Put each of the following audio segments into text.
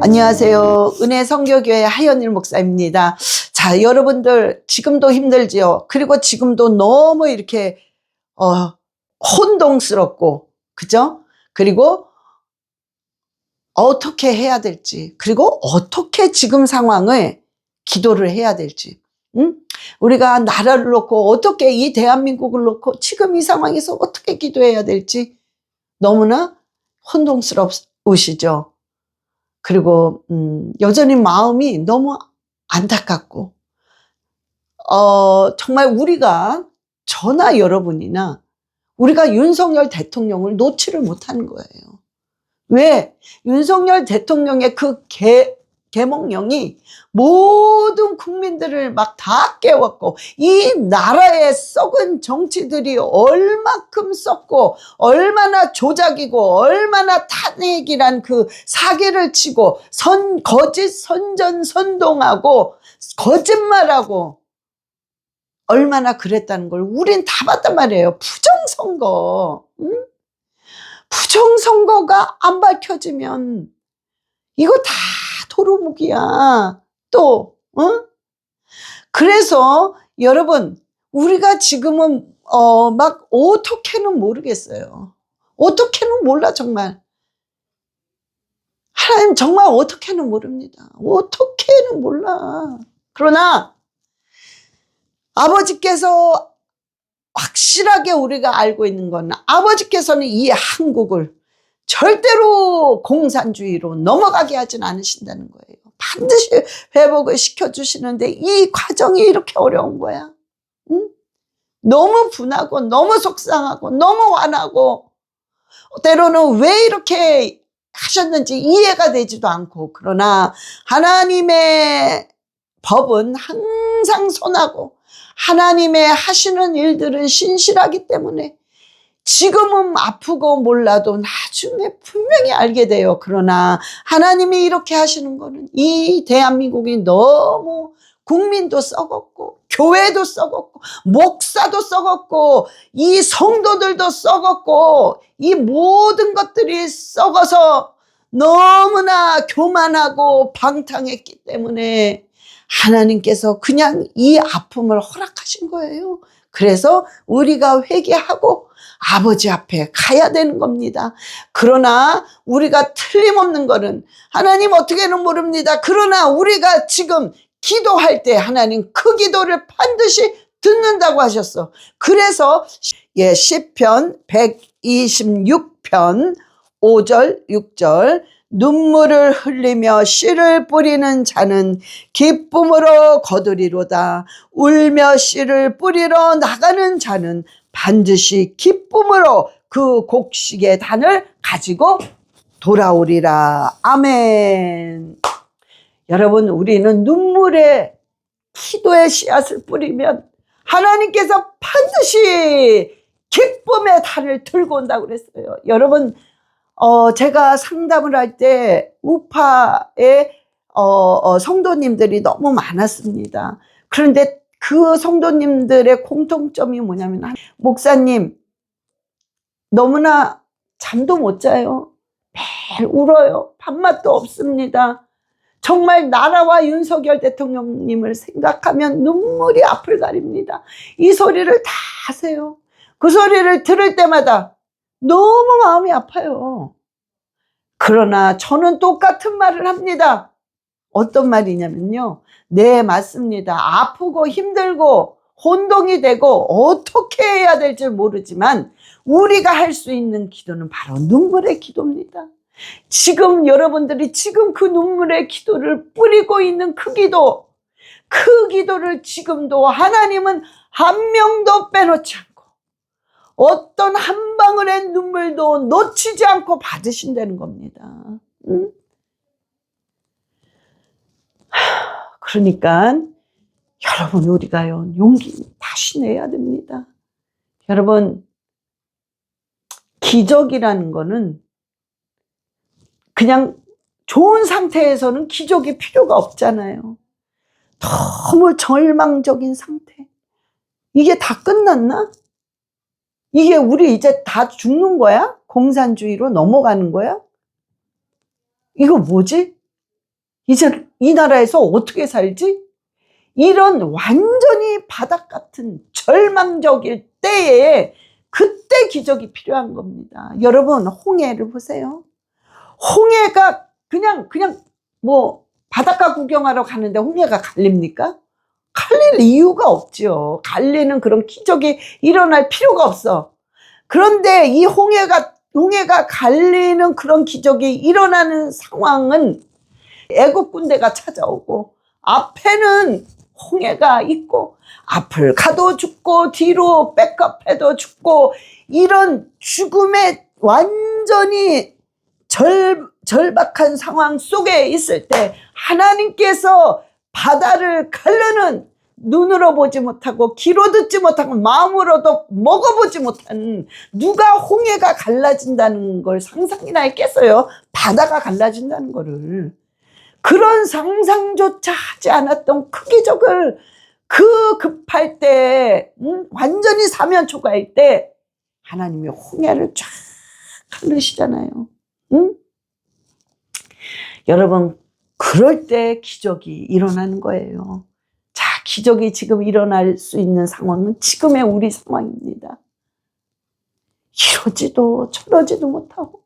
안녕하세요. 은혜 성교교회 하연일 목사입니다. 자, 여러분들 지금도 힘들지요. 그리고 지금도 너무 이렇게 혼동스럽고, 그죠? 그리고 어떻게 해야 될지, 그리고 어떻게 지금 상황을 기도를 해야 될지, 우리가 나라를 놓고 어떻게 이 대한민국을 놓고 지금 이 상황에서 어떻게 기도해야 될지 너무나 혼동스러우시죠. 그리고 여전히 마음이 너무 안타깝고 정말 우리가 저나 여러분이나 우리가 윤석열 대통령을 놓지를 못하는 거예요. 왜? 윤석열 대통령의 그 계몽령이 모든 국민들을 막 다 깨웠고, 이 나라의 썩은 정치들이 얼마큼 썩고 얼마나 조작이고 얼마나 탄핵이란 그 사기를 치고 거짓 선전선동하고 거짓말하고 얼마나 그랬다는 걸 우린 다 봤단 말이에요. 부정선거. 부정선거가 안 밝혀지면 이거 다 도루묵이야. 또 그래서 여러분, 우리가 지금은 막 어떻게는 모르겠어요. 어떻게는 몰라. 정말 하나님 정말 어떻게는 모릅니다. 어떻게는 몰라. 그러나 아버지께서 확실하게 우리가 알고 있는 건, 아버지께서는 이 한국을 절대로 공산주의로 넘어가게 하진 않으신다는 거예요. 반드시 회복을 시켜주시는데 이 과정이 이렇게 어려운 거야. 너무 분하고 너무 속상하고 너무 화나고, 때로는 왜 이렇게 하셨는지 이해가 되지도 않고, 그러나 하나님의 법은 항상 선하고 하나님의 하시는 일들은 신실하기 때문에 지금은 아프고 몰라도 나중에 분명히 알게 돼요. 그러나 하나님이 이렇게 하시는 거는 이 대한민국이 너무 국민도 썩었고 교회도 썩었고 목사도 썩었고 이 성도들도 썩었고 이 모든 것들이 썩어서 너무나 교만하고 방탕했기 때문에 하나님께서 그냥 이 아픔을 허락하신 거예요. 그래서 우리가 회개하고 아버지 앞에 가야 되는 겁니다. 그러나 우리가 틀림없는 거는 하나님 어떻게는 모릅니다. 그러나 우리가 지금 기도할 때 하나님 그 기도를 반드시 듣는다고 하셨어. 그래서 시편 126편 5절 6절, 눈물을 흘리며 씨를 뿌리는 자는 기쁨으로 거두리로다. 울며 씨를 뿌리러 나가는 자는 반드시 기쁨으로 그 곡식의 단을 가지고 돌아오리라. 아멘. 여러분, 우리는 눈물에 기도의 씨앗을 뿌리면 하나님께서 반드시 기쁨의 단을 들고 온다고 그랬어요. 여러분, 제가 상담을 할 때 우파의 성도님들이 너무 많았습니다. 그런데 그 성도님들의 공통점이 뭐냐면, 목사님 너무나 잠도 못 자요. 매일 울어요. 밥맛도 없습니다. 정말 나라와 윤석열 대통령님을 생각하면 눈물이 앞을 가립니다. 이 소리를 다 하세요. 그 소리를 들을 때마다 너무 마음이 아파요. 그러나 저는 똑같은 말을 합니다. 어떤 말이냐면요, 네, 맞습니다. 아프고 힘들고 혼동이 되고 어떻게 해야 될지 모르지만 우리가 할 수 있는 기도는 바로 눈물의 기도입니다. 지금 여러분들이 지금 그 눈물의 기도를 뿌리고 있는 그 기도를 지금도 하나님은 한 명도 빼놓지 않고 어떤 한 방울의 눈물도 놓치지 않고 받으신다는 겁니다. 그러니까 여러분, 우리가요, 용기 다시 내야 됩니다. 여러분, 기적이라는 거는 그냥 좋은 상태에서는 기적이 필요가 없잖아요. 너무 절망적인 상태. 이게 다 끝났나? 이게 우리 이제 다 죽는 거야? 공산주의로 넘어가는 거야? 이거 뭐지? 이제 이 나라에서 어떻게 살지? 이런 완전히 바닥 같은 절망적일 때에 그때 기적이 필요한 겁니다. 여러분, 홍해를 보세요. 홍해가 그냥 뭐 바닷가 구경하러 가는데 홍해가 갈립니까? 갈릴 이유가 없죠. 갈리는 그런 기적이 일어날 필요가 없어. 그런데 이 홍해가 갈리는 그런 기적이 일어나는 상황은 애국 군대가 찾아오고 앞에는 홍해가 있고 앞을 가도 죽고 뒤로 백업해도 죽고 이런 죽음의 완전히 절박한 상황 속에 있을 때 하나님께서 바다를 가르는 눈으로 보지 못하고 귀로 듣지 못하고 마음으로도 먹어보지 못한 누가 홍해가 갈라진다는 걸 상상이나 했겠어요? 바다가 갈라진다는 거를. 그런 상상조차 하지 않았던 그 기적을 그 급할 때 완전히 사면초가일 때 하나님이 홍해를 쫙 갈르시잖아요. 응? 여러분, 그럴 때 기적이 일어나는 거예요. 자, 기적이 지금 일어날 수 있는 상황은 지금의 우리 상황입니다. 이러지도 저러지도 못하고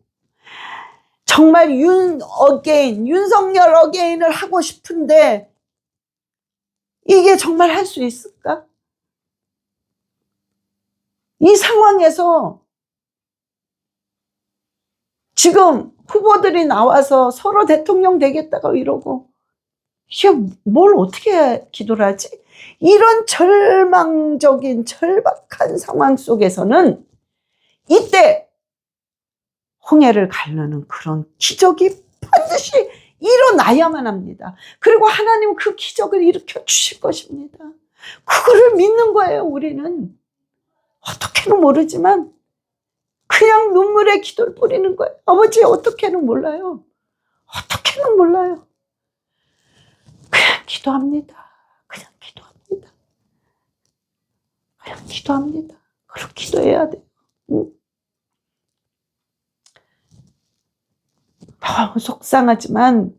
정말 윤석열 어게인을 하고 싶은데 이게 정말 할 수 있을까? 이 상황에서 지금 후보들이 나와서 서로 대통령 되겠다고 이러고 이게 뭘 어떻게 기도를 하지? 이런 절망적인 절박한 상황 속에서는 이때 홍해를 가르는 그런 기적이 반드시 일어나야만 합니다. 그리고 하나님은 그 기적을 일으켜 주실 것입니다. 그거를 믿는 거예요. 우리는 어떻게는 모르지만 그냥 눈물의 기도를 뿌리는 거예요. 아버지, 어떻게는 몰라요. 어떻게는 몰라요. 그냥 기도합니다. 그냥 기도합니다. 그냥 기도합니다. 그렇게 기도해야 돼요. 너무 속상하지만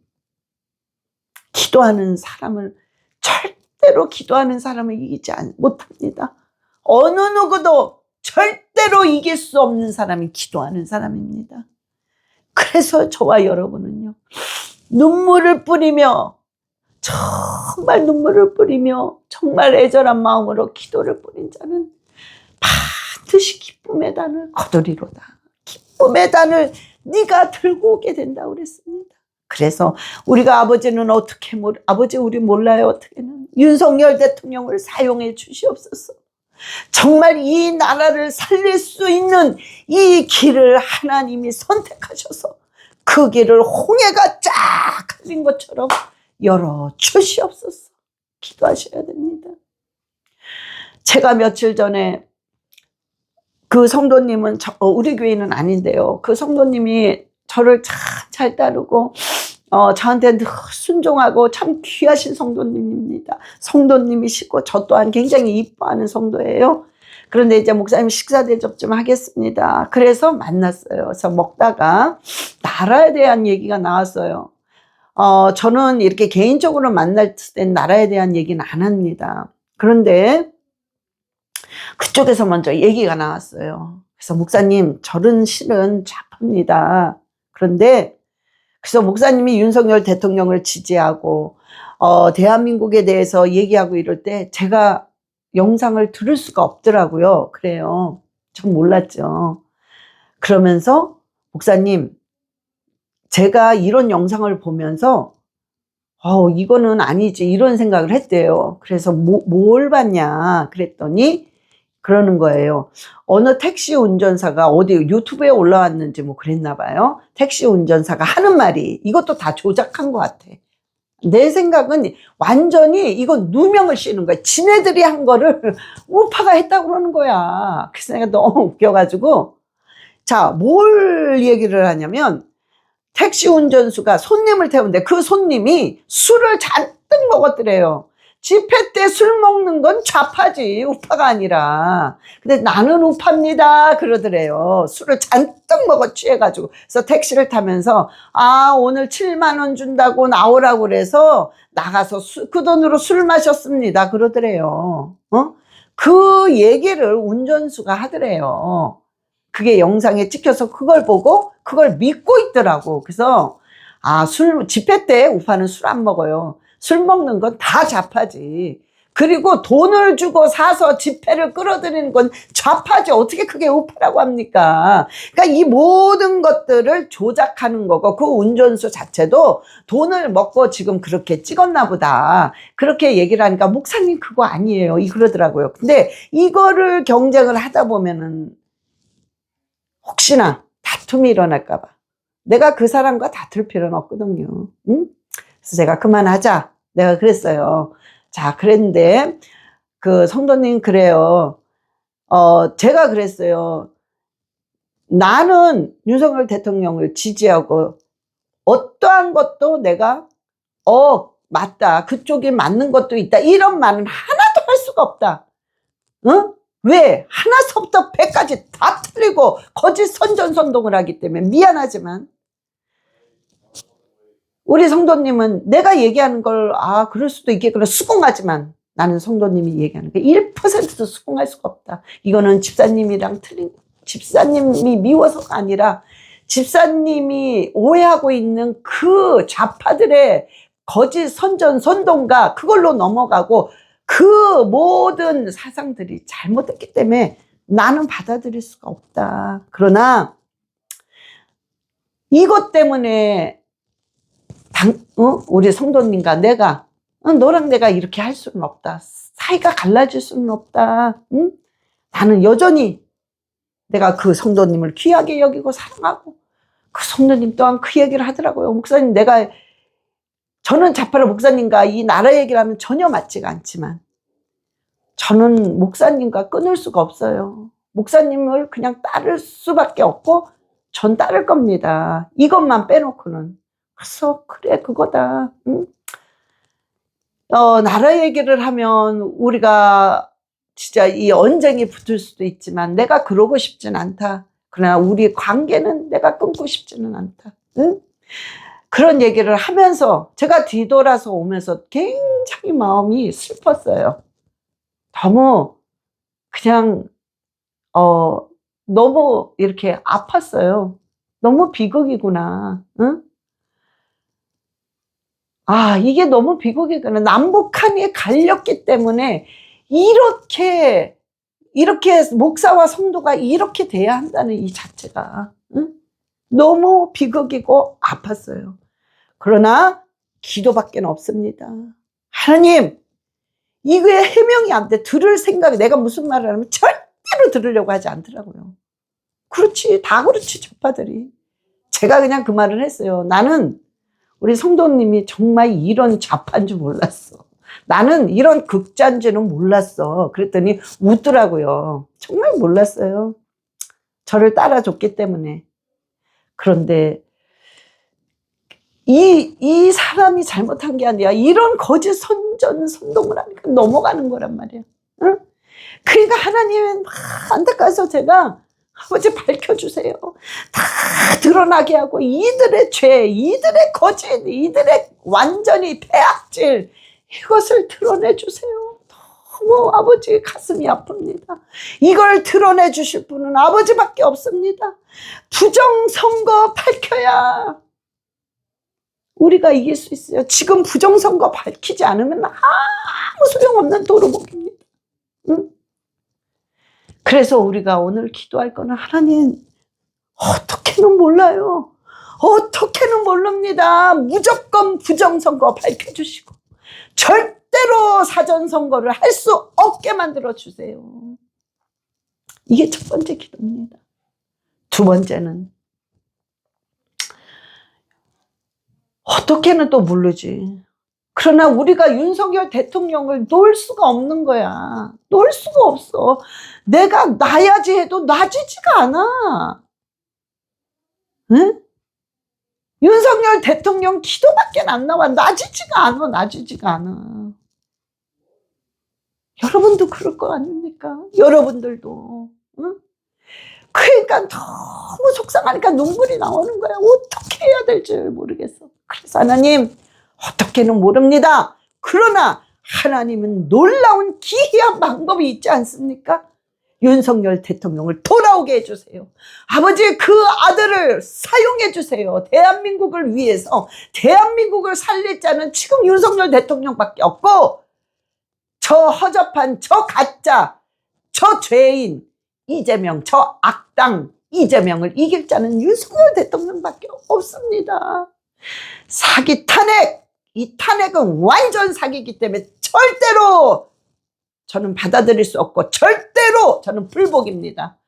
기도하는 사람을 절대로 기도하는 사람을 이기지 못합니다. 어느 누구도 절대로 이길 수 없는 사람이 기도하는 사람입니다. 그래서 저와 여러분은요, 눈물을 뿌리며 정말 눈물을 뿌리며 정말 애절한 마음으로 기도를 뿌린 자는 반드시 기쁨의 단을 거두리로다. 기쁨의 단을 네가 들고 오게 된다고 그랬습니다. 그래서 우리가 아버지는 어떻게 아버지 우리 몰라요. 어떻게는 윤석열 대통령을 사용해 주시옵소서. 정말 이 나라를 살릴 수 있는 이 길을 하나님이 선택하셔서 그 길을 홍해가 쫙 흘린 것처럼 열어 주시옵소서. 기도하셔야 됩니다. 제가 며칠 전에 그 성도님은 우리 교회는 아닌데요. 그 성도님이 저를 참 잘 따르고 저한테 늘 순종하고 참 귀하신 성도님입니다. 성도님이시고 저 또한 굉장히 이뻐하는 성도예요. 그런데 이제 목사님 식사 대접 좀 하겠습니다. 그래서 만났어요. 그래서 먹다가 나라에 대한 얘기가 나왔어요. 저는 이렇게 개인적으로 만날 땐 나라에 대한 얘기는 안 합니다. 그런데 그쪽에서 먼저 얘기가 나왔어요. 그래서 목사님, 저는 실은 좌파입니다. 그런데 그래서 목사님이 윤석열 대통령을 지지하고 대한민국에 대해서 얘기하고 이럴 때 제가 영상을 들을 수가 없더라고요. 그래요. 전 몰랐죠. 그러면서 목사님, 제가 이런 영상을 보면서 이거는 아니지 이런 생각을 했대요. 그래서 뭘 봤냐 그랬더니 그러는 거예요. 어느 택시 운전사가 어디 유튜브에 올라왔는지 뭐 그랬나 봐요. 택시 운전사가 하는 말이 이것도 다 조작한 것 같아. 내 생각은 완전히 이건 누명을 씌우는 거야. 지네들이 한 거를 우파가 했다고 그러는 거야. 그래서 내가 너무 웃겨가지고 자, 뭘 얘기를 하냐면 택시 운전수가 손님을 태우는데 그 손님이 술을 잔뜩 먹었더래요. 집회 때 술 먹는 건 좌파지 우파가 아니라. 근데 나는 우파입니다 그러더래요. 술을 잔뜩 먹어 취해가지고. 그래서 택시를 타면서 오늘 7만 원 준다고 나오라고 그래서 나가서 그 돈으로 술 마셨습니다 그러더래요. 그 얘기를 운전수가 하더래요. 그게 영상에 찍혀서 그걸 보고 그걸 믿고 있더라고. 그래서 집회 때 우파는 술 안 먹어요. 술 먹는 건 다 좌파지. 그리고 돈을 주고 사서 집회를 끌어들이는 건 좌파지. 어떻게 그게 우파라고 합니까? 그러니까 이 모든 것들을 조작하는 거고, 그 운전수 자체도 돈을 먹고 지금 그렇게 찍었나 보다. 그렇게 얘기를 하니까 목사님 그거 아니에요 그러더라고요. 근데 이거를 경쟁을 하다 보면은 혹시나 다툼이 일어날까 봐 내가 그 사람과 다툴 필요는 없거든요. 응? 그래서 제가 그만하자 내가 그랬어요. 자, 그랬는데 그 성도님 그래요. 제가 그랬어요. 나는 윤석열 대통령을 지지하고 어떠한 것도 내가 맞다 그쪽이 맞는 것도 있다 이런 말은 하나도 할 수가 없다. 응? 왜? 하나서부터 100까지 다 틀리고 거짓 선전선동을 하기 때문에. 미안하지만 우리 성도님은 내가 얘기하는 걸 그럴 수도 있겠구나 수긍하지만, 나는 성도님이 얘기하는 게 1%도 수긍할 수가 없다. 이거는 집사님이랑 틀린, 집사님이 미워서가 아니라 집사님이 오해하고 있는 그 좌파들의 거짓 선전선동과 그걸로 넘어가고 그 모든 사상들이 잘못됐기 때문에 나는 받아들일 수가 없다. 그러나 이것 때문에 우리 성도님과 내가 너랑 내가 이렇게 할 수는 없다. 사이가 갈라질 수는 없다. 응? 나는 여전히 내가 그 성도님을 귀하게 여기고 사랑하고, 그 성도님 또한 그 얘기를 하더라고요. 목사님, 저는 자파로 목사님과 이 나라 얘기를 하면 전혀 맞지가 않지만 저는 목사님과 끊을 수가 없어요. 목사님을 그냥 따를 수밖에 없고 전 따를 겁니다. 이것만 빼놓고는. 그래서 그래 그거다. 응? 나라 얘기를 하면 우리가 진짜 이 언쟁이 붙을 수도 있지만 내가 그러고 싶진 않다. 그러나 우리 관계는 내가 끊고 싶지는 않다. 응? 그런 얘기를 하면서 제가 뒤돌아서 오면서 굉장히 마음이 슬펐어요. 너무 그냥 너무 이렇게 아팠어요. 너무 비극이구나. 응? 이게 너무 비극이구나. 남북한이 갈렸기 때문에 이렇게 목사와 성도가 이렇게 돼야 한다는 이 자체가 응? 너무 비극이고 아팠어요. 그러나 기도밖에 없습니다. 하나님, 이게 해명이 안 돼. 들을 생각이, 내가 무슨 말을 하면 절대로 들으려고 하지 않더라고요. 그렇지, 다 그렇지, 좌파들이. 제가 그냥 그 말을 했어요. 나는 우리 성도님이 정말 이런 좌파인 줄 몰랐어. 나는 이런 극자인 줄은 몰랐어. 그랬더니 웃더라고요. 정말 몰랐어요. 저를 따라줬기 때문에. 그런데 이 사람이 잘못한 게 아니라 이런 거짓 선전선동을 하니까 넘어가는 거란 말이야. 응? 그러니까 하나님은 막 안타까워서 제가 아버지 밝혀주세요. 다 드러나게 하고 이들의 죄, 이들의 거짓, 이들의 완전히 폐악질, 이것을 드러내주세요. 너무 아버지 가슴이 아픕니다. 이걸 드러내 주실 분은 아버지밖에 없습니다. 부정선거 밝혀야 우리가 이길 수 있어요. 지금 부정선거 밝히지 않으면 아무 소용없는 도루묵입니다. 응? 그래서 우리가 오늘 기도할 거는 하나님, 어떻게는 몰라요. 어떻게는 모릅니다. 무조건 부정선거 밝혀주시고 절대로 사전선거를 할 수 없게 만들어주세요. 이게 첫 번째 기도입니다. 두 번째는 어떻게는 또 모르지. 그러나 우리가 윤석열 대통령을 놓을 수가 없는 거야. 놓을 수가 없어. 내가 놔야지 해도 놔지지가 않아. 응? 윤석열 대통령 기도밖에 안 나와. 놔지지가 않아. 놔지지가 않아. 여러분도 그럴 거 아닙니까? 여러분들도. 응? 그러니까 너무 속상하니까 눈물이 나오는 거야. 어떻게 해야 될지 모르겠어. 그래서 하나님, 어떻게는 모릅니다. 그러나 하나님은 놀라운 기이한 방법이 있지 않습니까? 윤석열 대통령을 돌아오게 해주세요. 아버지, 그 아들을 사용해 주세요. 대한민국을 위해서. 대한민국을 살릴 자는 지금 윤석열 대통령밖에 없고, 저 허접한, 저 가짜, 저 죄인 이재명, 저 악당 이재명을 이길 자는 윤석열 대통령밖에 없습니다. 사기 탄핵, 이 탄핵은 완전 사기이기 때문에 절대로 저는 받아들일 수 없고 절대로 저는 불복입니다.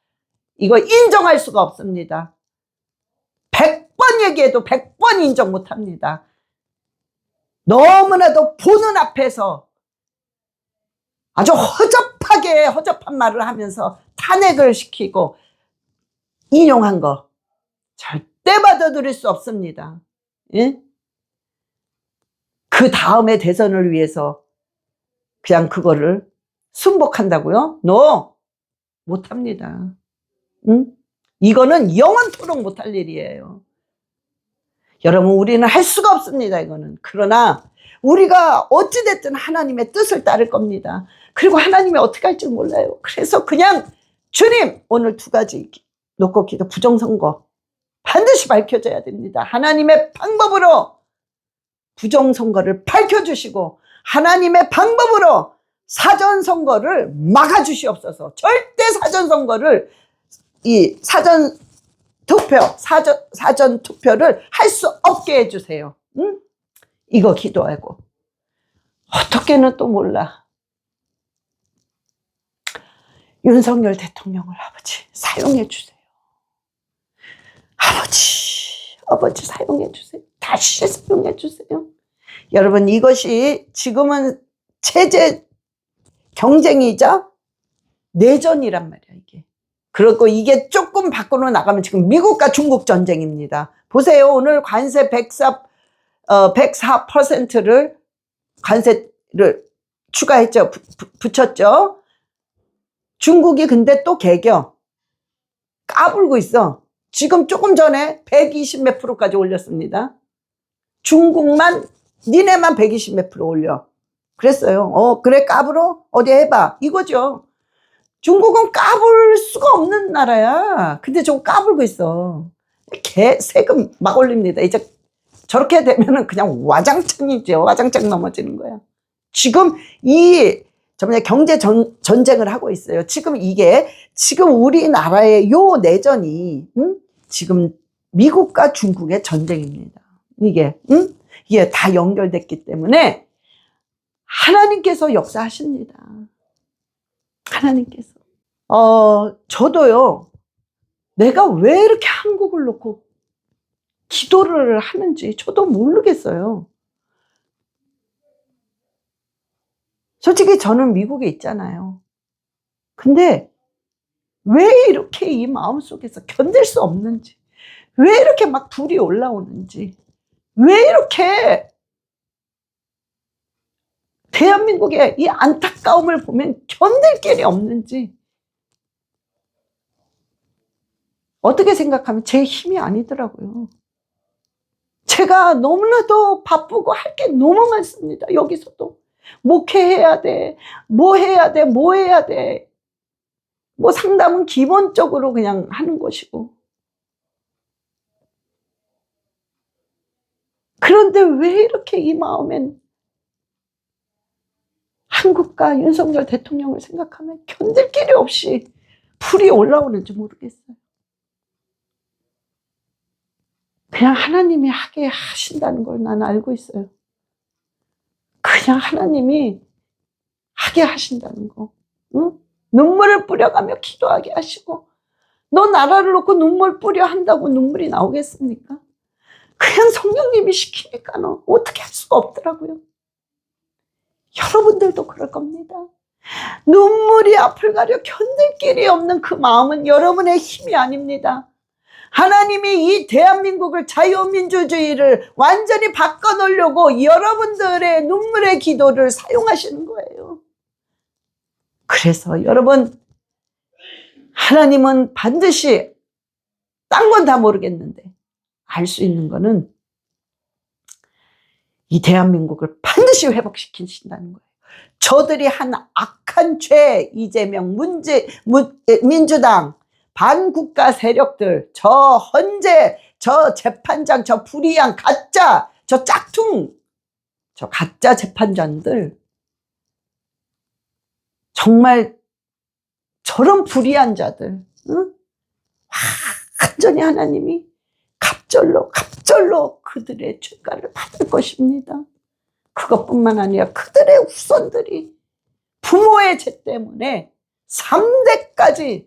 이거 인정할 수가 없습니다. 100번 얘기해도 100번 인정 못합니다. 너무나도 보는 앞에서 아주 허접하게 허접한 말을 하면서 탄핵을 시키고 인용한 거 절대 받아들일 수 없습니다. 예? 그 다음에 대선을 위해서 그냥 그거를 순복한다고요? No, 못합니다. 응? 이거는 영원토록 못할 일이에요. 여러분, 우리는 할 수가 없습니다. 이거는. 그러나 우리가 어찌됐든 하나님의 뜻을 따를 겁니다. 그리고 하나님이 어떻게 할지 몰라요. 그래서 그냥 주님, 오늘 두 가지 놓고 기도. 부정선거 반드시 밝혀져야 됩니다. 하나님의 방법으로 부정선거를 밝혀주시고 하나님의 방법으로 사전선거를 막아주시옵소서. 절대 사전선거를, 이 사전투표를 할 수 없게 해주세요. 응? 이거 기도하고. 어떻게는 또 몰라. 윤석열 대통령을 아버지 사용해 주세요. 아버지 사용해 주세요. 다시 사용해 주세요. 여러분, 이것이 지금은 체제 경쟁이자 내전이란 말이야, 이게. 그리고 이게 조금 밖으로 나가면 지금 미국과 중국 전쟁입니다. 보세요. 오늘 관세 104%를 관세를 추가했죠. 붙였죠. 중국이 근데 또 개겨 까불고 있어. 지금 조금 전에 120 몇 프로까지 올렸습니다. 중국만, 니네만 120 몇 프로 올려. 그랬어요. 그래 까불어? 어디 해봐. 이거죠. 중국은 까불 수가 없는 나라야. 근데 저거 까불고 있어. 세금 막 올립니다. 이제 저렇게 되면은 그냥 와장창이죠. 와장창 넘어지는 거야. 지금 경제 전쟁을 하고 있어요. 지금 우리나라의 요 내전이, 지금 미국과 중국의 전쟁입니다. 이게 다 연결됐기 때문에 하나님께서 역사하십니다. 하나님께서. 저도요, 내가 왜 이렇게 한국을 놓고 기도를 하는지 저도 모르겠어요. 솔직히 저는 미국에 있잖아요. 근데 왜 이렇게 이 마음속에서 견딜 수 없는지, 왜 이렇게 막 불이 올라오는지, 왜 이렇게 대한민국의 이 안타까움을 보면 견딜 길이 없는지, 어떻게 생각하면 제 힘이 아니더라고요. 제가 너무나도 바쁘고 할 게 너무 많습니다. 여기서도 목회해야 돼, 뭐 해야 돼, 뭐 해야 돼. 뭐 상담은 기본적으로 그냥 하는 것이고. 그런데 왜 이렇게 이 마음엔 한국과 윤석열 대통령을 생각하면 견딜 길이 없이 불이 올라오는지 모르겠어요. 그냥 하나님이 하게 하신다는 걸 난 알고 있어요. 그냥 하나님이 하게 하신다는 거. 응? 눈물을 뿌려가며 기도하게 하시고, 너 나라를 놓고 눈물 뿌려 한다고 눈물이 나오겠습니까? 그냥 성령님이 시키니까 어떻게 할 수가 없더라고요. 여러분들도 그럴 겁니다. 눈물이 앞을 가려 견딜 길이 없는 그 마음은 여러분의 힘이 아닙니다. 하나님이 이 대한민국을, 자유민주주의를 완전히 바꿔놓으려고 여러분들의 눈물의 기도를 사용하시는 거예요. 그래서 여러분, 하나님은 반드시 딴 건 다 모르겠는데 알 수 있는 거는 이 대한민국을 반드시 회복시키신다는 거예요. 저들이 한 악한 죄, 이재명, 민주당, 반국가 세력들, 저 헌재, 저 재판장, 저 불의한 가짜, 저 짝퉁, 저 가짜 재판장들, 정말 저런 불의한 자들, 응? 완전히 하나님이 갑절로 그들의 죄가를 받을 것입니다. 그것뿐만 아니라 그들의 후손들이 부모의 죄 때문에 3대까지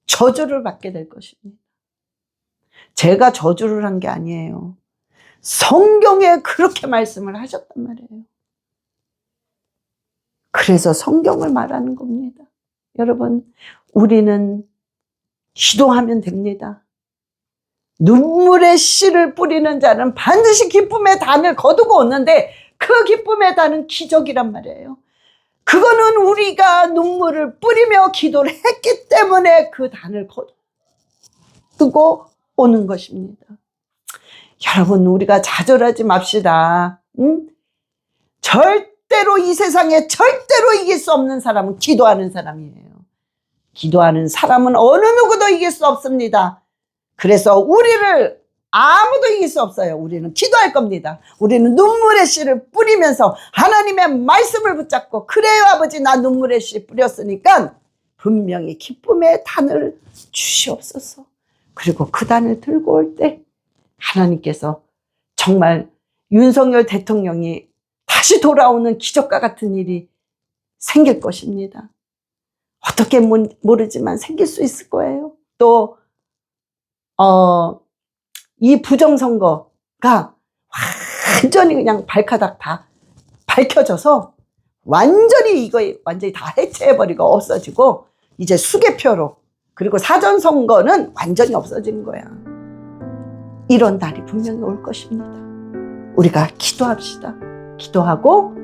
저주를 받게 될 것입니다. 제가 저주를 한 게 아니에요. 성경에 그렇게 말씀을 하셨단 말이에요. 그래서 성경을 말하는 겁니다. 여러분, 우리는 기도하면 됩니다. 눈물의 씨를 뿌리는 자는 반드시 기쁨의 단을 거두고 오는데 그 기쁨의 단은 기적이란 말이에요. 그거는 우리가 눈물을 뿌리며 기도를 했기 때문에 그 단을 거두고 오는 것입니다. 여러분, 우리가 좌절하지 맙시다. 응? 절대로 이 세상에 절대로 이길 수 없는 사람은 기도하는 사람이에요. 기도하는 사람은 어느 누구도 이길 수 없습니다. 그래서 우리를 아무도 이길 수 없어요. 우리는 기도할 겁니다. 우리는 눈물의 씨를 뿌리면서 하나님의 말씀을 붙잡고, 그래요 아버지, 나 눈물의 씨 뿌렸으니까 분명히 기쁨의 단을 주시옵소서. 그리고 그 단을 들고 올 때 하나님께서 정말 윤석열 대통령이 다시 돌아오는 기적과 같은 일이 생길 것입니다. 어떻게 모르지만 생길 수 있을 거예요. 또 이 부정선거가 완전히 그냥 발가닥 다 밝혀져서 완전히 다 해체해버리고 없어지고, 이제 수개표로, 그리고 사전선거는 완전히 없어지는 거야. 이런 날이 분명히 올 것입니다. 우리가 기도합시다. 기도하고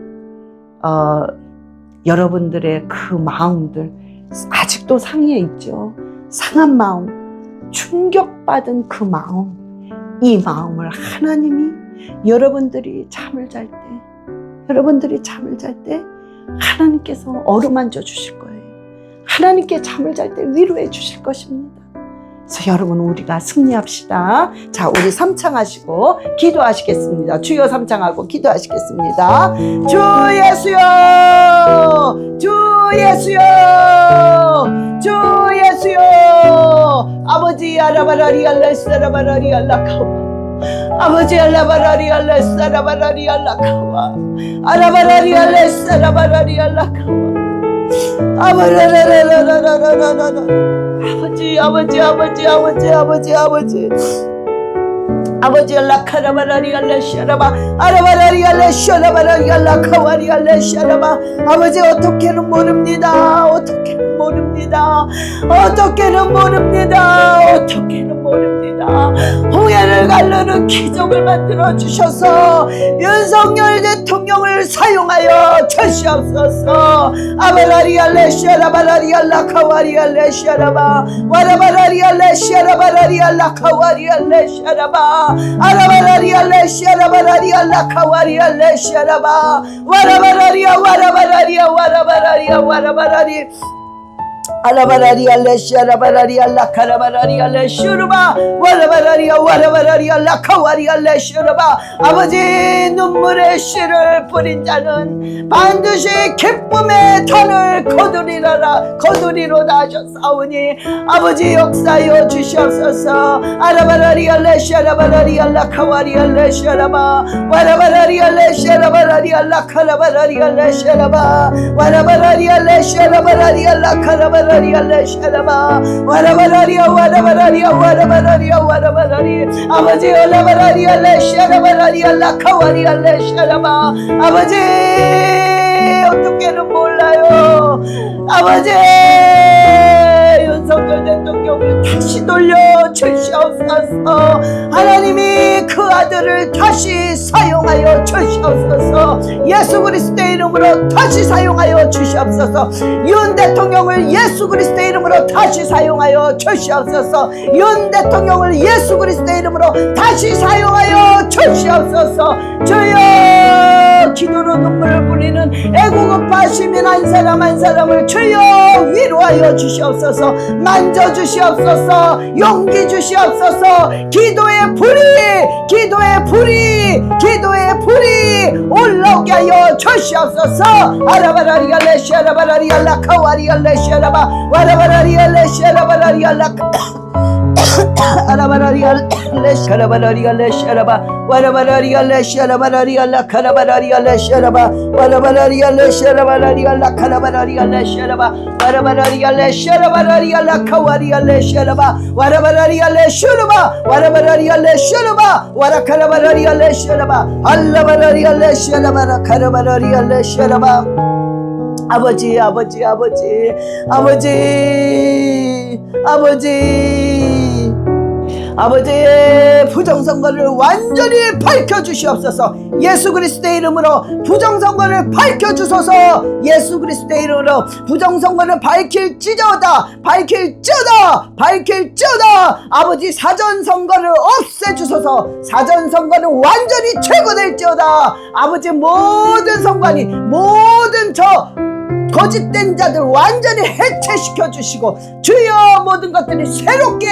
여러분들의 그 마음들, 아직도 상해 있죠. 상한 마음, 충격받은 그 마음, 이 마음을 하나님이 여러분들이 잠을 잘 때 하나님께서 어루만져 주실 거예요. 하나님께 잠을 잘 때 위로해 주실 것입니다. 그래서 여러분, 우리가 승리합시다. 자, 우리 삼창하시고 기도하시겠습니다. 주여 삼창하고 기도하시겠습니다. 주 예수여, 주 예수여, 주 예수여. 아버지 아라바라리 알라 사라바라리 알라카와, 아버지 알라바라리 알라 사라바라리 알라카와, 아라바라리 알라 사라바라리 알라카와, 아버지 알라카라바라리 알라샤라바, 아라바라리 알라샤라바라리 알라카와리 알라샤라바. 아버지, 어떻게는 모릅니다. 어떻게는 모릅니다. 홍해를 가르는 기적을 만들어 주셔서 윤석열 대통령을 사용하여 주시옵소서. 아바라리 알레시아라바라리 알라카와리 알레시아라바, 와라바라리 알레시아라바라리 알라카와리 알레시아라바, 아라바라리 알레시아라바라리 알라카와리 알레시아라바, 와라바라리야 와라바라리야 와라바라리야 와라바라리 알라바라리 알레시 알라바라리 알라카라바라리 알레슈르바, 와라바라리야 와라바라리 알라카와리 알레슈르바. 아버지, 눈물의 씨를 뿌린 자는 반드시 기쁨의 단을 거두리로다 하셨사오니 아버지, 역사여 주시옵소서. 알라바라리 알레시 알라바라리 알라카와리 알레슈르바, 와라바라리 알레시 알라바라리 알라카라바라리 알레슈르바, 와라바라리 알레시 알라바라리 알라카라바라리 알레시아라바, 와라바라리야 와라바라리야 와라바라리야 와라바라리. 아버지, 올라바라리 알레시아라바라리 알라카와리 알레시아라바. 아버지, 어떻게는 몰라요. 아버지, 윤석열 대통령을 다시 돌려 주시옵소서. 하나님이 그 아들을 다시 사용하여 주시옵소서. 예수 그리스도의 이름으로 다시 사용하여 주시옵소서. 윤 대통령을 예수 그리스도의 이름으로 다시 사용하여 주시옵소서. 윤 대통령을 예수 그리스도의 이름으로 다시 사용하여 주시옵소서. 주여, 기도로 눈물을 뿌리는 애국우파 시민 한 사람 한 사람을 주여 위로하여 주시옵소서. 만져주시옵소서. 용기 주시옵소서. 기도의 불이 올라오게 하여 주시옵소서. 아라바라리아 레시아라바라리아 라카와리아 레시아라바 와라바라리아 레시아라바라리아 라카 아라바라리아 레시아라바라리아 레시아라바 와라바라리아 레시아라바라리아 라카라바라리아 레시아라바 와라바라리아 레시아라바라리아 라카라바라리아 레시아라바 와라바라리아 레시아라바라리아 라카와리아 레시아라바 와라바라리아 레시아라바 와라바라리아 레시아라바 와라카라바라리아 레시아라바 알라바라리아 레시아라바 카라바라리아 레시아라바. 아버지 아버지의 부정선거를 완전히 밝혀주시옵소서. 예수 그리스도의 이름으로 부정선거를 밝혀주소서. 예수 그리스도의 이름으로 부정선거를 밝힐지어다. 아버지 사전선거를 없애주소서. 사전선거는 완전히 제거될지어다. 아버지 모든 선관위 모든 저 거짓된 자들 완전히 해체시켜 주시고 주여 모든 것들이 새롭게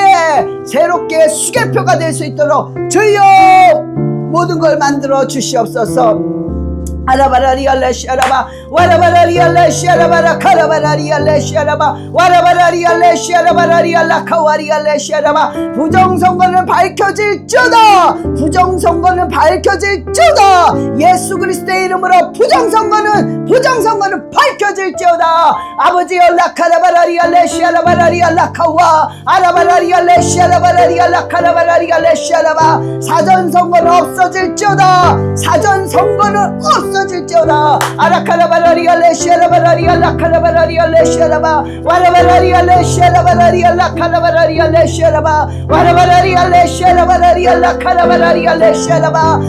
수개표가 될 수 있도록 주여 모든 걸 만들어 주시옵소서. 아라바라리아 레시아라바 와라바라리아 레시아라바라 카라바라리아 레시아라바 와라바라리아 레시아라바라리아 라카와리아 레시아라바 부정선거는 밝혀질지어다. 예수 그리스도의 이름으로 부정선거는 밝혀질지어다. 아버지 라카라바라리아 레시아라바라리아 라카와 아라바라리아 레시아라바라리아 라카라바라리아 레시아라바 사전선거는 없어질지어다. 아라카라바라리아 레시아라바라리아 라카라바라리아 레시아라바 와라바라리아 레시아라바라리아 라카라바라리아 레시아라바 와라바라리아 레시아라바라리아 라카라바라리아 레시아라바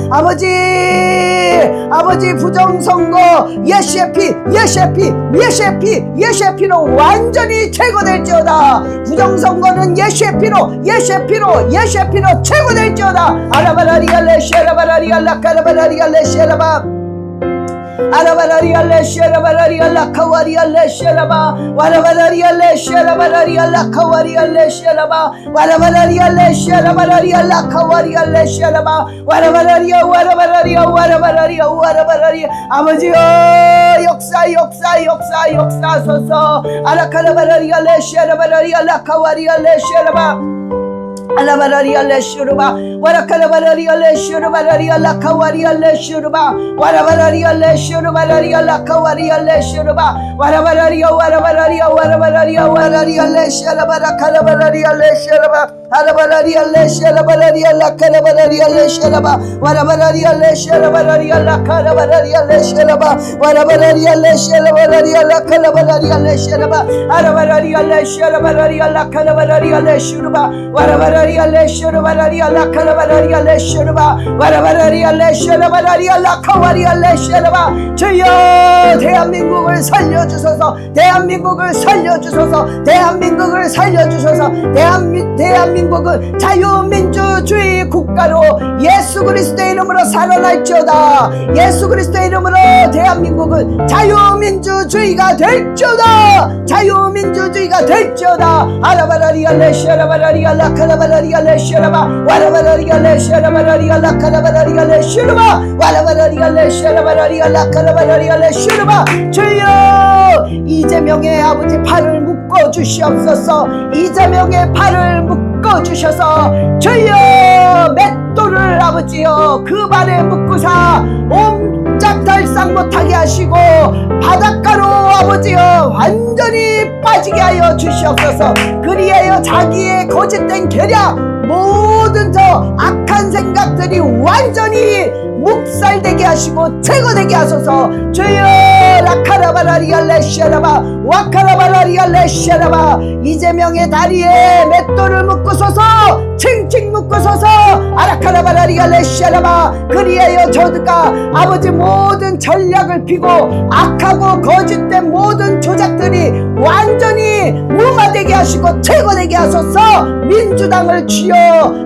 아버지 부정선거 예셰피로 완전히 제거될지어다. 부정선거는 예셰피로 제거될지어다. 아라바라리아 레시아라바라리아 라카라바라리아 레시아라바 아라바라리아 레시아라바라리아 라카와리아 레시아라바 와라바라리아 레시아라바라리아 라카와리아 레시아라바 와라바라리아 레시아라바라리아 라카와리아 레시아라바 와라바라리아 아버지여 역사하소서. 아라카라바라리아 레시아라바라리아 라카와리아 레시아라바 아라바라리아 레슈르바 와라카라바라리아 레슈르바라리아 라카와리아 레슈르바 와라바라리아 레슈르바라리아 라카와리아 레슈르바 와라바라리아 레시아라바라카라바라리아 레시아라바 아라바라리아 레시아라바라리아 라카라바라리아 레시아라바 와라바라리아 레시아라바라리아 라카라바라리아 레시아라바 와라바라리아 레시아라바라리아 라카라바라리아 레시아라바 아라바라리아 레시아라바라리아 라카라바라리아 레슈르바 와라바라리아 레시아라바라리아 라카라바라리아 레슈르바 와라바라리아 레시아라바라리아 라카와리아 레시아라바 주여 대한민국을 살려주소서. 대한민국은 자유민주주의 국가로 예수 그리스도의 이름으로 살아날지어다. 예수 그리스도의 이름으로 대한민국은 자유민주주의가 될지어다. 아라바라리아 레시아라바라리아 라카라바라리아 레시아라바 와라바라리아 레시아라바라리아 라카라바라리아 레시아라바 와라바라리아 레시아라바라리아 라카라바라리아 레시아라바 주여 이재명의 아버지 팔을 묶어 주시옵소서. 이재명의 팔을 묶어 주셔서 주여 맷돌을 아버지여 그 발에 묶으사 옴짝달싹 못하게 하시고 바닷가로 아버지여 완전히 빠지게 하여 주시옵소서. 그리하여 자기의 거짓된 계략 모든 모든 저 악한 생각들이 완전히 묵살되게 하시고 제거되게 하소서. 주여 라카라바라리알레시아라바 와카라바라리알레시아라바 이재명의 다리에 맷돌을 묶으소서. 칭칭 묶으소서. 아라카라바라리알레시아라바 그리하여 저들과 아버지 모든 전략을 피고 악하고 거짓된 모든 조작들이 완전히 무마되게 하시고 제거되게 하소서. 민주당을 주여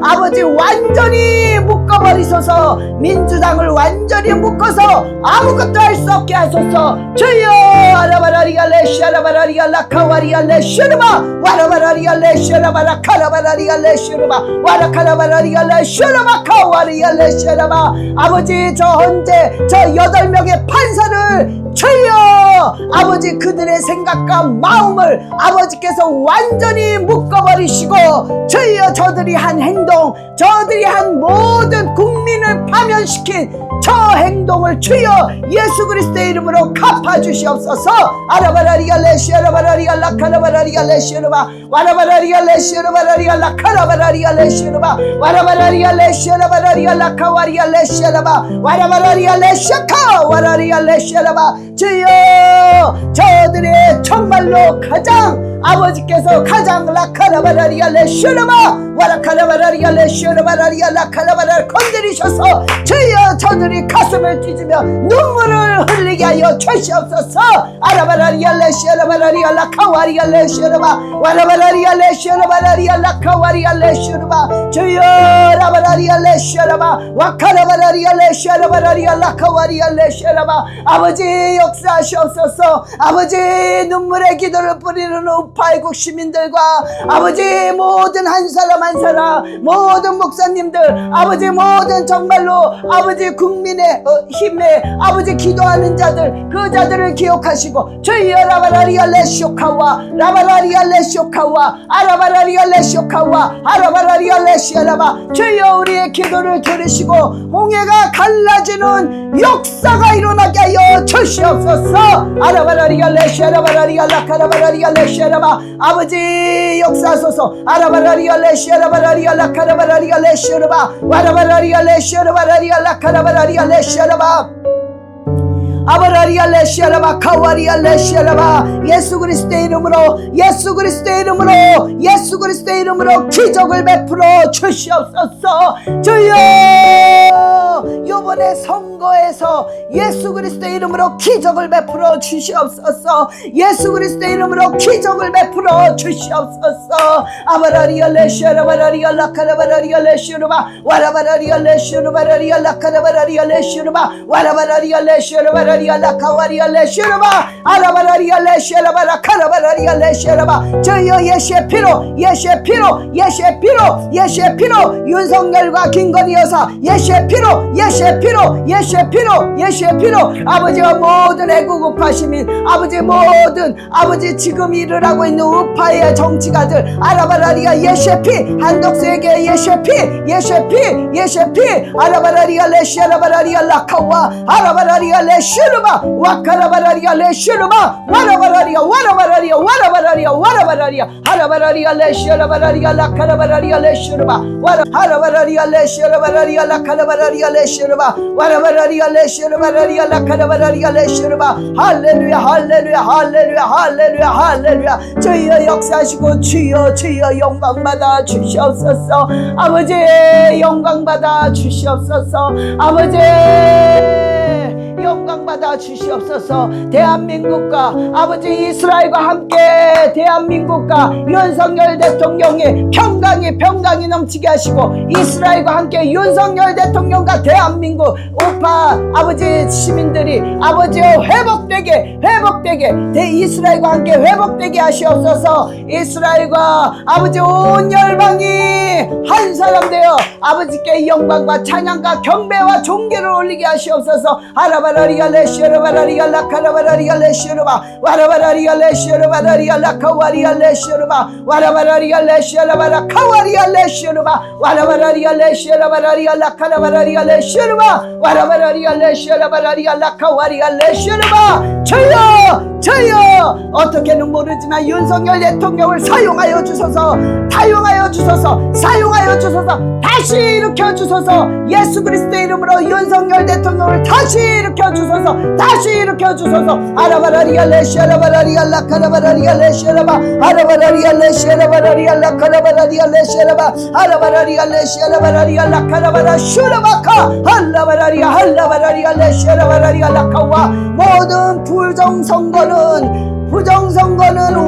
아버지 완전히 묶어버리소서. 민주당을 완전히 묶어서 아무것도 할 수 없게 하소서. 주여 아라바라리알레시아라바라리알라카와리알레시아라바 와라바라리알레시아라바라 카라바라리알레시아라바 와라카라바라리알레시아라바 카와리알레시아라바 아버지 저 헌재 저 8명의 판사를 주여 아버지 그들의 생각과 마음을 아버지께서 완전히 묶어버리시고 주여 저들이 한 행동 저들이 한 모든 국민을 파면시킨 저 행동을 주여 예수 그리스도의 이름으로 갚아주시옵소서. 아라바라리알레시아라바라리알라카라바라리알레시아라바 와라바라리알레시아라바라리알라카라바라리알레시아라바 와라바라리알레시아라바라리알라카와리알레시아라바 와라바라리알레시아카와라리알레시아라바 주여 저들의 정말로 가장 아버지께서 가장 라카라바라리알레시아라바 와라카라바라리알레시아라바라리알라카라바라를 건드리셔서 주여 저들이 가슴을 찢으며 눈물을 흘리게 하여 주시옵소서. 아라바라리알레시아라바라리알라카와리알레시아라바 와라바라리알레시아라바라리알라카와리알레시아라바 주여 라바라리알레시아라바 와카라바라리알레시아라바라리알라카와리알레시아라바 아버지 역사하시옵소서. 아버지 눈물의 기도를 뿌리는 우파이국 시민들과 아버지 모든 한 사람 한 사람 모든 목사님들 아버지 모든 정말로 아버지 국민의 힘에 아버지 기도하는 자들 그 자들을 기억하시고 주여 라바라리알레시오카와 라바라리알레시오카와 아라바라리알레시오카와 아라바라리알레시아라바 주여 우리의 기도를 들으시고 홍해가 갈라지는 역사가 일어나게 하여 주시옵소서. 아라바라리알레시아라바라리알라카라바라리알레시아라바 아버지 역사하소서. 아라바라리알레시아라바라리알라카라바라리알레시아라바 와라바라리알레시아라바라리알라카라바라리알레시아라바 아바라리알레시아라바 카와리알레시아라바 예수 그리스도의 이름으로 예수 그리스도의 이름으로 예수 그리스도의 이름으로 기적을 베풀어 주시옵소서. 주여 요번에 선거에서 예수 그리스도의 이름으로 기적을 베풀어 주시옵소서. 예수 그리스도의 이름으로 기적을 베풀어 주시옵소서. 아바라리알레시아라바라리알라카라바라리알레시아라바 와라바라리알레시아라바라리알라카라바라리알레시아라바 와라바라리알레시아라바라 라카와리알레시아라바 아라바라리알레시아라바라 카라바라리알레시아라바 주여 예수의 피로 예수의 피로 예수의 피로 예수의 피로 윤석열과 김건희 여사 예수의 피로 예수의 피로 예수의 피로 예수의 피로 아버지와 모든 애국 우파 시민 아버지 모든 아버지 지금 일을 하고 있는 우파의 정치가들 아라바라리아 예수의 피 한덕수에게 예수의 피 예수의 피 예수의 피 아라바라리알레시아라바라리알라카와 아라바라리알레시 슈르바 와카라바라리알레시아라바 와라바라리아 하라바라리알레시아라바라리알라카라바라리알레시아라바 하라바라리알레시아라바라리알라카라바라리알레시아라바 와라바라리알레시아라바라리알라카라바라리알레시아라바 할렐루야 할렐루야 할렐루야 할렐루야 할렐루야 주여 역사하시고 주여 주여 영광받아 주시옵소서. 아버지 영광받아 주시옵소서. 아버지 영광받아 주시옵소서. 대한민국과 아버지 이스라엘과 함께 대한민국과 윤석열 대통령의 평강이 넘치게 하시고 이스라엘과 함께 윤석열 대통령과 대한민국 우파 아버지 시민들이 아버지 회복되게 이스라엘과 함께 회복되게 하시옵소서. 이스라엘과 아버지 온 열방이 한 사람 되어 아버지께 영광과 찬양과 경배와 존귀를 올리게 하시옵소서. 아라바라리알레시아라바라리알라카라바라리알레시아라바 와라바라리알레시아라바라리알라카와리알레시아라바 와라바라리알레시아라바라카와리알레시아라바 와라바라리알레시아라바라리알라카라바라리알레시아라바 와라바라리알레시아라바라리알라카와리알레시아라바 주여 주여 어떻게는 모르지만 윤석열 대통령을 사용하여 주소서, 사용하여 주소서, 사용하여 주소서, 다시 일으켜 주소서. 예수 그리스도의 이름으로 윤석열 대통령을 다시 일으켜 주소서, 다시 일으켜 주소서. 아라바라리아 레시아라바라리아 라카라바라리아 레시아라바 아라바라리아 레시아라바라리아 라카라바라리아 레시아라바 아라바라리아 레시아라바라리아 라카라바라 슈라바카 할라바라리아 할라바라리아 레시아라바라리아 라카와 모든 부정선거는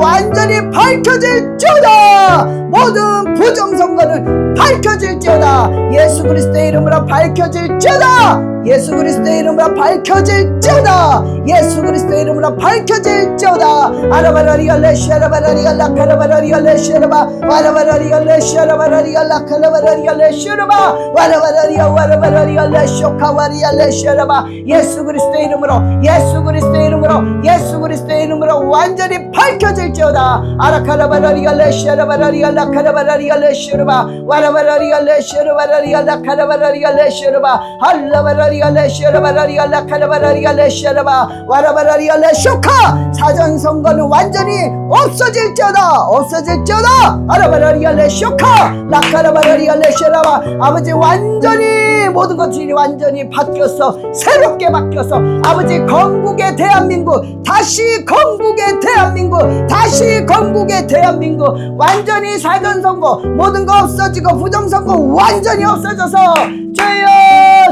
완전히 밝혀질지어다. 모든 부정선거는 밝혀질지어다. 예수 그리스도의 이름으로 밝혀질지어다. 예수 그리스도의 이름으로 밝혀질지어다. 예수 그리스도의 이름으로 밝혀질지어다. 아라바라리아 레시아라바라리아 라카라바라리아 레시아라바 와라바라리아 레시아라바라리아 라카라바라리아 레시아라바 와라바라리아 와라바라리아 레쇼카와리아 레시아라바 예수 그리스도의 이름으로 예수 그리스도의 이름으로 예수 그리스도의 이름으로 완전히 밝혀질지어다. 아라카라바라리아 레시아라바라리아 라카라바라리아 레시아라바 와라바라리아 레시아라바라리아 라카라바라리아 레시아라바 할라바라리아 레시아라바라리아 라카라바라리아 레시아라바 와라바라리아 레쇼카 사전선거는 완전히 없어질지어다. 없어질지어다. 아라바라리아 레쇼카 라카라바라리아 레시아라바 아버지 완전히 모든 것들이 완전히 바뀌었어. 새롭게 바뀌었어. 아버지 건국의 대한민국 다시 건국의 대한민국 다시 건국의 대한민국 완전히 사전선거 모든 거 없어지고 부정선거 완전히 없어져서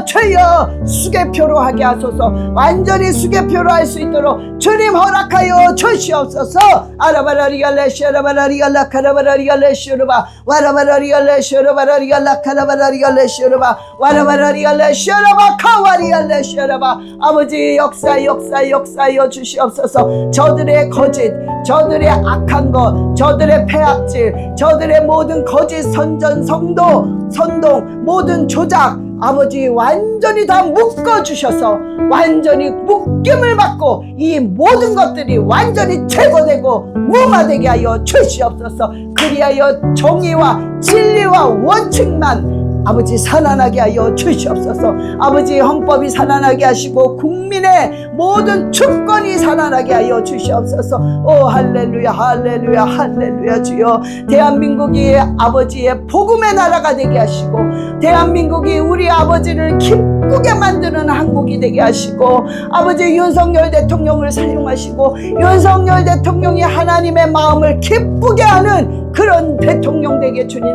주여 수개표로 하게 하소서. 완전히 수개표로 할 수 있도록 주님 허락하여 주시옵소서. 아라바라리아 레시아라바라리아 라카라바라리아 레시아라바 와라바라리아 레시아라바라리아 라카라바라리아 레시아라바 와라바라리아 레시아라바 카와리아 레시아라바 아버지 역사하여 주시옵소서. 저들의 거짓, 저들의 악한 것, 저들의 폐악질, 저들의 모든 거짓 선동 모든 조작 아버지 완전히 다 묶어주셔서 완전히 묶임을 받고 이 모든 것들이 완전히 제거되고 무마되게 하여 주시옵소서. 그리하여 정의와 진리와 원칙만 아버지 살아나게 하여 주시옵소서. 아버지 헌법이 살아나게 하시고 국민의 모든 주권이 살아나게 하여 주시옵소서. 오 할렐루야 할렐루야 할렐루야. 주여 대한민국이 아버지의 복음의 나라가 되게 하시고 대한민국이 우리 아버지를 기쁘게 만드는 한국이 되게 하시고 아버지 윤석열 대통령을 사용하시고 윤석열 대통령이 하나님의 마음을 기쁘게 하는 그런 대통령 되게 주님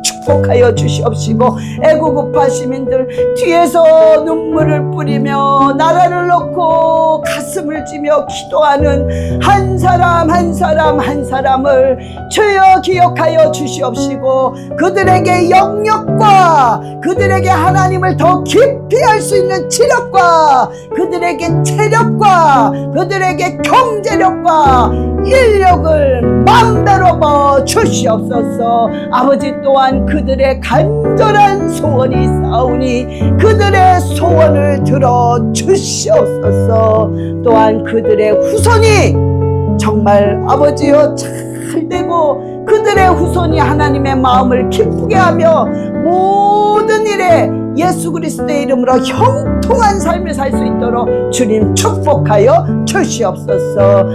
축복하여 주시옵시고 애국우파 시민들 뒤에서 눈물을 뿌리며 나라를 놓고 가슴을 찌며 기도하는 한 사람 한 사람을 주여 기억하여 주시옵시고 그들에게 영역과 그들에게 하나님을 더 깊이 할 수 있는 지력과 그들에게 체력과 그들에게 경제력과 인력을 맘대로 버 주시옵소서. 아버지 또한 그들의 간절한 소원이 있사오니 그들의 소원을 들어 주시옵소서. 또한 그들의 후손이 정말 아버지여 잘되고 그들의 후손이 하나님의 마음을 기쁘게 하며 모든 일에 예수 그리스도의 이름으로 형통한 삶을 살 수 있도록 주님 축복하여 주시옵소서.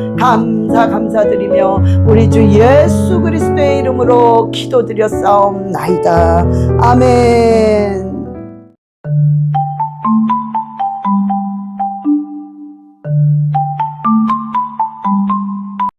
감사드리며 우리 주 예수 그리스도의 이름으로 기도드렸사옵나이다. 아멘.